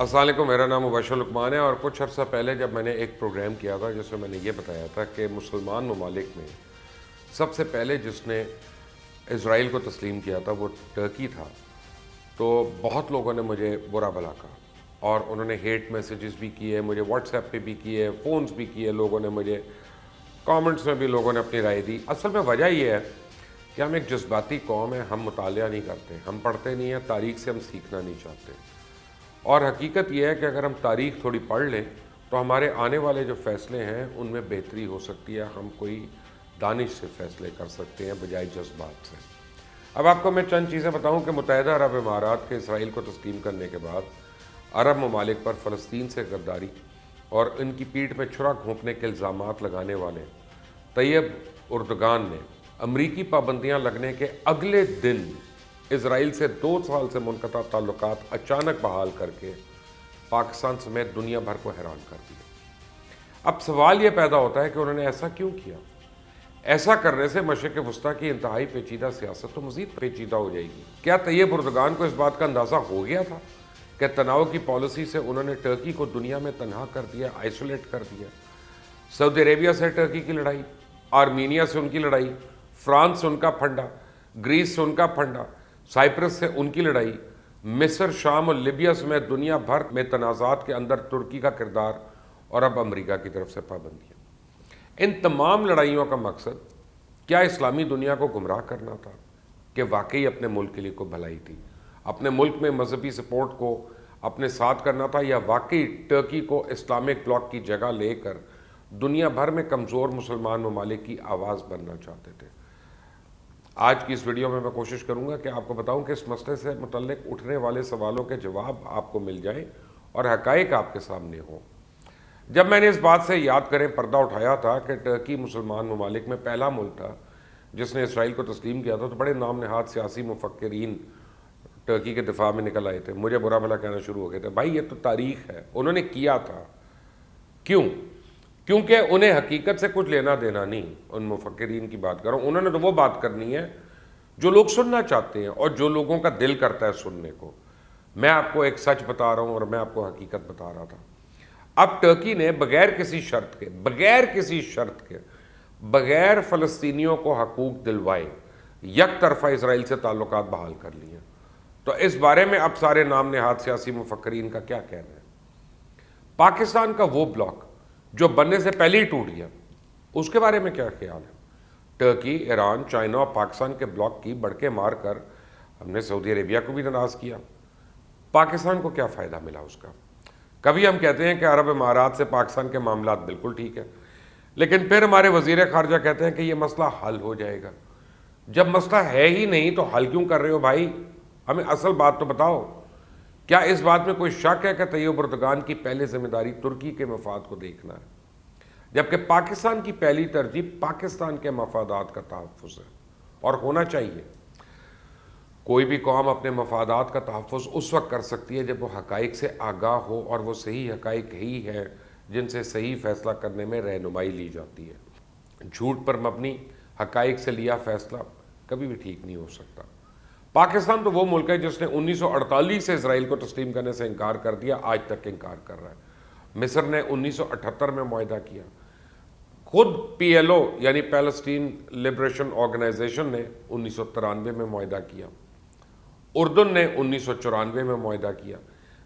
السلام علیکم، میرا نام مبشر لقمان ہے اور کچھ عرصہ پہلے جب میں نے ایک پروگرام کیا تھا جس میں نے یہ بتایا تھا کہ مسلمان ممالک میں سب سے پہلے جس نے اسرائیل کو تسلیم کیا تھا وہ ٹرکی تھا، تو بہت لوگوں نے مجھے برا بھلا کہا اور انہوں نے ہیٹ میسیجز بھی کیے، مجھے واٹس ایپ پہ بھی کیے، فونز بھی کیے، لوگوں نے مجھے کامنٹس میں بھی لوگوں نے اپنی رائے دی۔ اصل میں وجہ یہ ہے کہ ہم ایک جذباتی قوم ہیں، ہم مطالعہ نہیں کرتے، ہم پڑھتے نہیں ہیں، تاریخ سے ہم سیکھنا نہیں چاہتے۔ اور حقیقت یہ ہے کہ اگر ہم تاریخ تھوڑی پڑھ لیں تو ہمارے آنے والے جو فیصلے ہیں ان میں بہتری ہو سکتی ہے، ہم کوئی دانش سے فیصلے کر سکتے ہیں بجائے جذبات سے۔ اب آپ کو میں چند چیزیں بتاؤں کہ متحدہ عرب امارات کے اسرائیل کو تسلیم کرنے کے بعد عرب ممالک پر فلسطین سے غداری اور ان کی پیٹھ میں چھرا گھونپنے کے الزامات لگانے والے طیب اردگان نے امریکی پابندیاں لگنے کے اگلے دن اسرائیل سے 2 سال سے منقطع تعلقات اچانک بحال کر کے پاکستان سمیت دنیا بھر کو حیران کر دیا۔ اب سوال یہ پیدا ہوتا ہے کہ انہوں نے ایسا کیوں کیا؟ ایسا کرنے سے مشرق وسطیٰ کی انتہائی پیچیدہ سیاست تو مزید پیچیدہ ہو جائے گی۔ کیا طیب اردگان کو اس بات کا اندازہ ہو گیا تھا کہ تناؤ کی پالیسی سے انہوں نے ٹرکی کو دنیا میں تنہا کر دیا، آئسولیٹ کر دیا؟ سعودی عربیہ سے ٹرکی کی لڑائی، آرمینیا سے ان کی لڑائی، فرانس سے ان کا پھنڈا، گریس سے ان کا پھنڈا، سائپرس سے ان کی لڑائی، مصر، شام اور لیبیا سمیت دنیا بھر میں تنازعات کے اندر ترکی کا کردار اور اب امریکہ کی طرف سے پابندیاں۔ ان تمام لڑائیوں کا مقصد کیا اسلامی دنیا کو گمراہ کرنا تھا کہ واقعی اپنے ملک کے لیے کوئی بھلائی تھی، اپنے ملک میں مذہبی سپورٹ کو اپنے ساتھ کرنا تھا، یا واقعی ٹرکی کو اسلامک بلاک کی جگہ لے کر دنیا بھر میں کمزور مسلمان ممالک کی آواز بننا چاہتے تھے؟ آج کی اس ویڈیو میں کوشش کروں گا کہ آپ کو بتاؤں کہ اس مسئلے سے متعلق اٹھنے والے سوالوں کے جواب آپ کو مل جائیں اور حقائق آپ کے سامنے ہوں۔ جب میں نے اس بات سے یاد کریں پردہ اٹھایا تھا کہ ٹرکی مسلمان ممالک میں پہلا ملک تھا جس نے اسرائیل کو تسلیم کیا تھا، تو بڑے نام نہاد سیاسی مفکرین ٹرکی کے دفاع میں نکل آئے تھے، مجھے برا بھلا کہنا شروع ہو گئے تھے، بھائی یہ تو تاریخ ہے، انہوں نے کیا تھا۔ کیوں؟ کیونکہ انہیں حقیقت سے کچھ لینا دینا نہیں۔ ان مفکرین کی بات کروں، انہوں نے تو وہ بات کرنی ہے جو لوگ سننا چاہتے ہیں اور جو لوگوں کا دل کرتا ہے سننے کو۔ میں آپ کو ایک سچ بتا رہا ہوں اور میں آپ کو حقیقت بتا رہا تھا۔ اب ٹرکی نے بغیر کسی شرط کے بغیر فلسطینیوں کو حقوق دلوائے یک طرفہ اسرائیل سے تعلقات بحال کر لیے۔ تو اس بارے میں اب سارے نام نہاد سیاسی مفکرین کا کیا کہنا ہے؟ پاکستان کا وہ بلاک جو بننے سے پہلے ہی ٹوٹ گیا، اس کے بارے میں کیا خیال ہے؟ ٹرکی، ایران، چائنا اور پاکستان کے بلاک کی بڑکے مار کر ہم نے سعودی عربیہ کو بھی ناراض کیا۔ پاکستان کو کیا فائدہ ملا اس کا؟ کبھی ہم کہتے ہیں کہ عرب امارات سے پاکستان کے معاملات بالکل ٹھیک ہے، لیکن پھر ہمارے وزیر خارجہ کہتے ہیں کہ یہ مسئلہ حل ہو جائے گا۔ جب مسئلہ ہے ہی نہیں تو حل کیوں کر رہے ہو بھائی؟ ہمیں اصل بات تو بتاؤ۔ کیا اس بات میں کوئی شک ہے کہ طیب اردگان کی پہلے ذمہ داری ترکی کے مفاد کو دیکھنا ہے، جبکہ پاکستان کی پہلی ترجیح پاکستان کے مفادات کا تحفظ ہے اور ہونا چاہیے؟ کوئی بھی قوم اپنے مفادات کا تحفظ اس وقت کر سکتی ہے جب وہ حقائق سے آگاہ ہو، اور وہ صحیح حقائق ہی ہے جن سے صحیح فیصلہ کرنے میں رہنمائی لی جاتی ہے۔ جھوٹ پر مبنی حقائق سے لیا فیصلہ کبھی بھی ٹھیک نہیں ہو سکتا۔ پاکستان تو وہ ملک ہے جس نے 1948 سے اسرائیل کو تسلیم کرنے سے انکار کر دیا، آج تک انکار کر رہا ہے۔ مصر نے 1978 میں معاہدہ کیا، خود پی ایل او یعنی پیلسٹین لبریشن آرگنائزیشن نے 1993 میں معاہدہ کیا، اردن نے 1994 میں معاہدہ کیا۔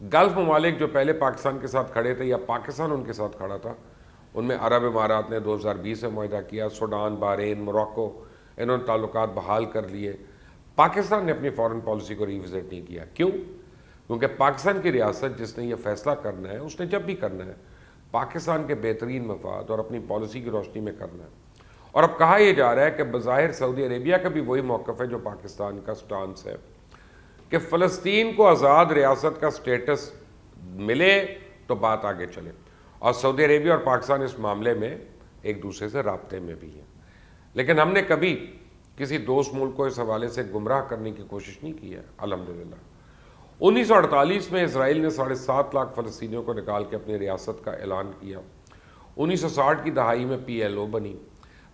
گلف ممالک جو پہلے پاکستان کے ساتھ کھڑے تھے یا پاکستان ان کے ساتھ کھڑا تھا، ان میں عرب امارات نے 2020 میں معاہدہ کیا، سوڈان، بحرین، موراکو، انہوں نے تعلقات بحال کر لیے۔ پاکستان نے اپنی فارن پالیسی کو ریوزٹ نہیں کیا۔ کیوں؟ کیونکہ پاکستان کی ریاست جس نے یہ فیصلہ کرنا ہے، اس نے جب بھی کرنا ہے پاکستان کے بہترین مفاد اور اپنی پالیسی کی روشنی میں کرنا ہے۔ اور اب کہا یہ جا رہا ہے کہ بظاہر سعودی عربیہ کا بھی وہی موقف ہے جو پاکستان کا سٹانس ہے کہ فلسطین کو آزاد ریاست کا سٹیٹس ملے تو بات آگے چلے، اور سعودی عربیہ اور پاکستان اس معاملے میں ایک دوسرے سے رابطے میں بھی ہیں۔ لیکن ہم نے کبھی کسی دوست ملک کو اس حوالے سے گمراہ کرنے کی کوشش نہیں کی ہے، الحمدللہ۔ 1948 میں اسرائیل نے 7.5 لاکھ فلسطینیوں کو نکال کے اپنی ریاست کا اعلان کیا۔ 1960 کی دہائی میں پی ایل او بنی۔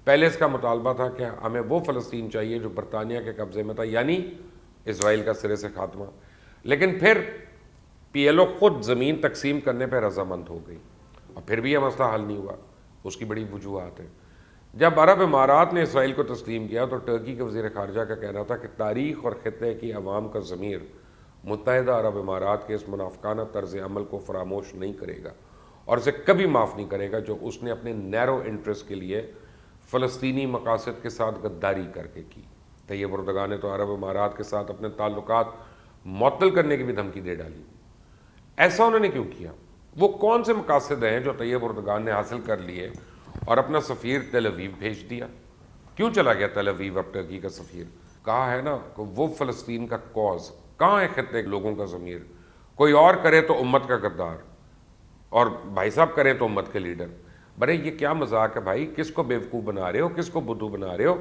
پہلے اس کا مطالبہ تھا کہ ہمیں وہ فلسطین چاہیے جو برطانیہ کے قبضے میں تھا، یعنی اسرائیل کا سرے سے خاتمہ۔ لیکن پھر پی ایل او خود زمین تقسیم کرنے پہ رضامند ہو گئی اور پھر بھی یہ مسئلہ حل نہیں ہوا. اس کی بڑی وجوہات ہیں. جب عرب امارات نے اسرائیل کو تسلیم کیا تو ٹرکی کے وزیر خارجہ کا کہنا تھا کہ تاریخ اور خطے کی عوام کا ضمیر متحدہ عرب امارات کے اس منافقانہ طرز عمل کو فراموش نہیں کرے گا اور اسے کبھی معاف نہیں کرے گا جو اس نے اپنے نیرو انٹرسٹ کے لیے فلسطینی مقاصد کے ساتھ غداری کر کے کی. طیب اردگان نے تو عرب امارات کے ساتھ اپنے تعلقات معطل کرنے کی بھی دھمکی دے ڈالی. ایسا انہوں نے کیوں کیا؟ وہ کون سے مقاصد ہیں جو طیب اردگان نے حاصل کر لیے اور اپنا سفیر تل اویو بھیج دیا؟ کیوں چلا گیا تل اویو اب ٹرکی کا سفیر؟ کہا ہے نا کہ وہ فلسطین کا کوز کہاں ہے خطے کے لوگوں کا ضمیر؟ کوئی اور کرے تو امت کا غدار اور بھائی صاحب کریں تو امت کے لیڈر. برے یہ کیا مذاق ہے بھائی؟ کس کو بیوقوف بنا رہے ہو؟ کس کو بدھو بنا رہے ہو؟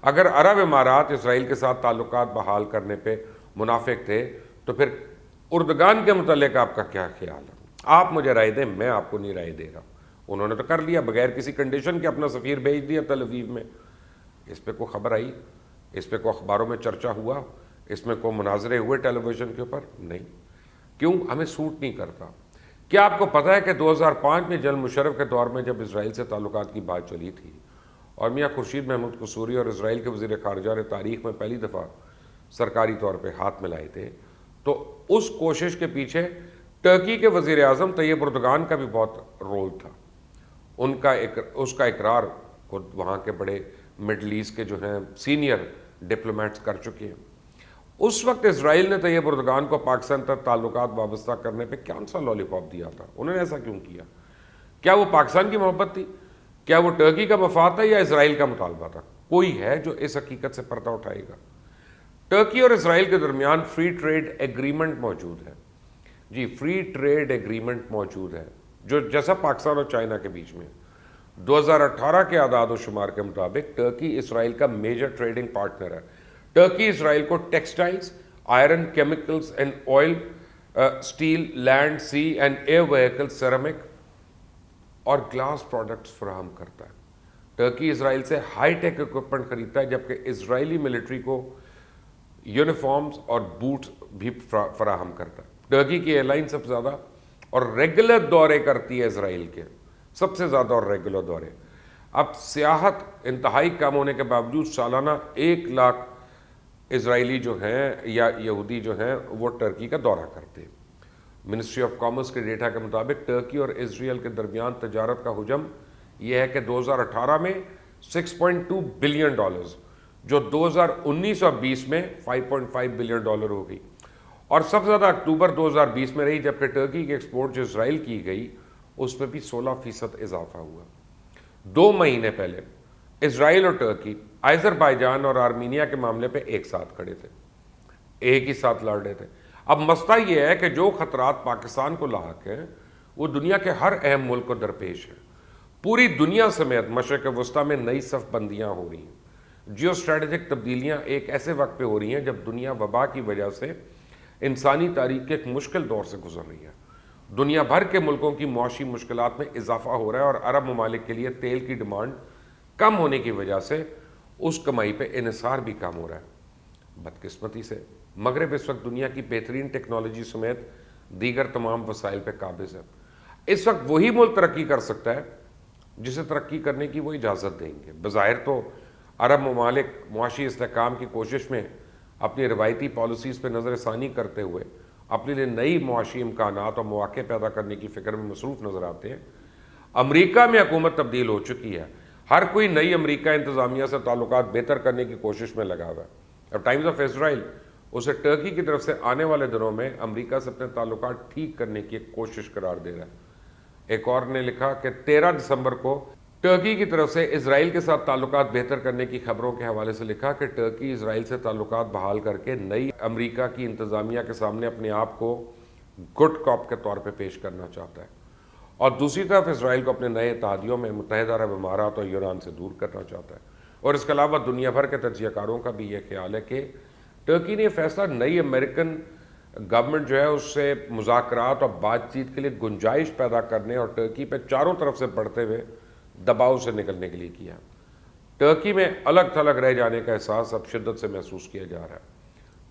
اگر عرب امارات اسرائیل کے ساتھ تعلقات بحال کرنے پہ منافق تھے تو پھر اردگان کے متعلق آپ کا کیا خیال ہے؟ آپ مجھے رائے دیں، میں آپ کو نہیں رائے دے رہا. انہوں نے تو کر لیا بغیر کسی کنڈیشن کے، اپنا سفیر بھیج دیا تل اویو میں. اس پہ کوئی خبر آئی؟ اس پہ کوئی اخباروں میں چرچا ہوا؟ اس میں کوئی مناظرے ہوئے ٹیلی ویژن کے اوپر؟ نہیں. کیوں؟ ہمیں سوٹ نہیں کرتا. کیا آپ کو پتہ ہے کہ 2005 میں جنرل مشرف کے دور میں جب اسرائیل سے تعلقات کی بات چلی تھی اور میاں خورشید محمود قصوری اور اسرائیل کے وزیر خارجہ نے تاریخ میں پہلی دفعہ سرکاری طور پہ ہاتھ ملائے تھے، تو اس کوشش کے پیچھے ٹرکی کے وزیر اعظم طیب اردگان کا بھی بہت رول تھا. اس کا اقرار خود وہاں کے بڑے مڈل ایسٹ کے جو ہیں سینئر ڈپلومیٹس کر چکے ہیں. اس وقت اسرائیل نے طیب اردگان کو پاکستان تک تعلقات وابستہ کرنے پہ کون سا لالی پاپ دیا تھا؟ انہوں نے ایسا کیوں کیا؟ کیا وہ پاکستان کی محبت تھی؟ کیا وہ ٹرکی کا مفاد تھا یا اسرائیل کا مطالبہ تھا؟ کوئی ہے جو اس حقیقت سے پردہ اٹھائے گا؟ ٹرکی اور اسرائیل کے درمیان فری ٹریڈ ایگریمنٹ موجود ہے. جی، فری ٹریڈ ایگریمنٹ موجود ہے جو جیسا پاکستان اور چائنا کے بیچ میں 2018 کے اعداد و شمار کے مطابق ٹرکی اسرائیل کا میجر ٹریڈنگ پارٹنر ہے. ٹرکی اسرائیل کو textiles, iron, chemicals and oil, steel, land, sea and air vehicle, ceramic اور گلاس پروڈکٹس فراہم کرتا ہے. ٹرکی اسرائیل سے ہائی ٹیک اکوپمنٹ خریدتا ہے جبکہ اسرائیلی ملٹری کو یونیفارمز اور بوٹس بھی فراہم کرتا ہے. ٹرکی کی ایئر لائن سب سے زیادہ اور ریگولر دورے کرتی ہے اسرائیل کے، سب سے زیادہ اور ریگولر دورے. اب سیاحت انتہائی کم ہونے کے باوجود سالانہ 1 لاکھ اسرائیلی جو ہیں یا یہودی جو ہیں وہ ٹرکی کا دورہ کرتے ہیں. منسٹری آف کامرس کے ڈیٹا کے مطابق ٹرکی اور اسرائیل کے درمیان تجارت کا حجم یہ ہے کہ 2018 میں $6.2 بلین جو 2019 اور 20 میں $5.5 بلین ہو گئی، اور سب سے زیادہ اکتوبر 2020 میں رہی جبکہ ٹرکی کی ایکسپورٹ جو اسرائیل کی گئی اس میں بھی 16% اضافہ ہوا. 2 مہینے پہلے اسرائیل اور ٹرکی آذربائیجان اور آرمینیا کے معاملے پہ ایک ساتھ کھڑے تھے، ایک ہی ساتھ لڑ رہے تھے. اب مسئلہ یہ ہے کہ جو خطرات پاکستان کو لاحق ہیں وہ دنیا کے ہر اہم ملک کو درپیش ہیں. پوری دنیا سمیت مشرق وسطیٰ میں نئی صف بندیاں ہو رہی ہیں. جیو اسٹریٹجک تبدیلیاں ایک ایسے وقت پہ ہو رہی ہیں جب دنیا وبا کی وجہ سے انسانی تاریخ کے ایک مشکل دور سے گزر رہی ہے. دنیا بھر کے ملکوں کی معاشی مشکلات میں اضافہ ہو رہا ہے اور عرب ممالک کے لیے تیل کی ڈیمانڈ کم ہونے کی وجہ سے اس کمائی پہ انحصار بھی کم ہو رہا ہے. بدقسمتی سے مغرب اس وقت دنیا کی بہترین ٹیکنالوجی سمیت دیگر تمام وسائل پہ قابض ہے. اس وقت وہی ملک ترقی کر سکتا ہے جسے ترقی کرنے کی وہ اجازت دیں گے. بظاہر تو عرب ممالک معاشی استحکام کی کوشش میں اپنی روایتی پالیسیز پہ نظر ثانی کرتے ہوئے اپنے لیے نئی معاشی امکانات اور مواقع پیدا کرنے کی فکر میں مصروف نظر آتے ہیں. امریکہ میں حکومت تبدیل ہو چکی ہے، ہر کوئی نئی امریکہ انتظامیہ سے تعلقات بہتر کرنے کی کوشش میں لگا ہوا ہے. اب ٹائمز آف اسرائیل اسے ٹرکی کی طرف سے آنے والے دنوں میں امریکہ سے اپنے تعلقات ٹھیک کرنے کی ایک کوشش قرار دے رہا ہے. ایک اور نے لکھا کہ 13 دسمبر کو ٹرکی کی طرف سے اسرائیل کے ساتھ تعلقات بہتر کرنے کی خبروں کے حوالے سے لکھا کہ ٹرکی اسرائیل سے تعلقات بحال کر کے نئی امریکہ کی انتظامیہ کے سامنے اپنے آپ کو گڈ کاپ کے طور پہ پیش کرنا چاہتا ہے، اور دوسری طرف اسرائیل کو اپنے نئے اتحادیوں میں متحدہ عرب امارات اور یونان سے دور کرنا چاہتا ہے. اور اس کے علاوہ دنیا بھر کے تجزیہ کاروں کا بھی یہ خیال ہے کہ ٹرکی نے یہ فیصلہ نئی امریکن گورنمنٹ جو ہے اس سے مذاکرات اور بات چیت کے لیے گنجائش پیدا کرنے اور ٹرکی پہ چاروں طرف سے بڑھتے ہوئے دباؤ سے نکلنے کے لیے کیا. ٹرکی میں الگ تھلگ رہ جانے کا احساس اب شدت سے محسوس کیا جا رہا ہے.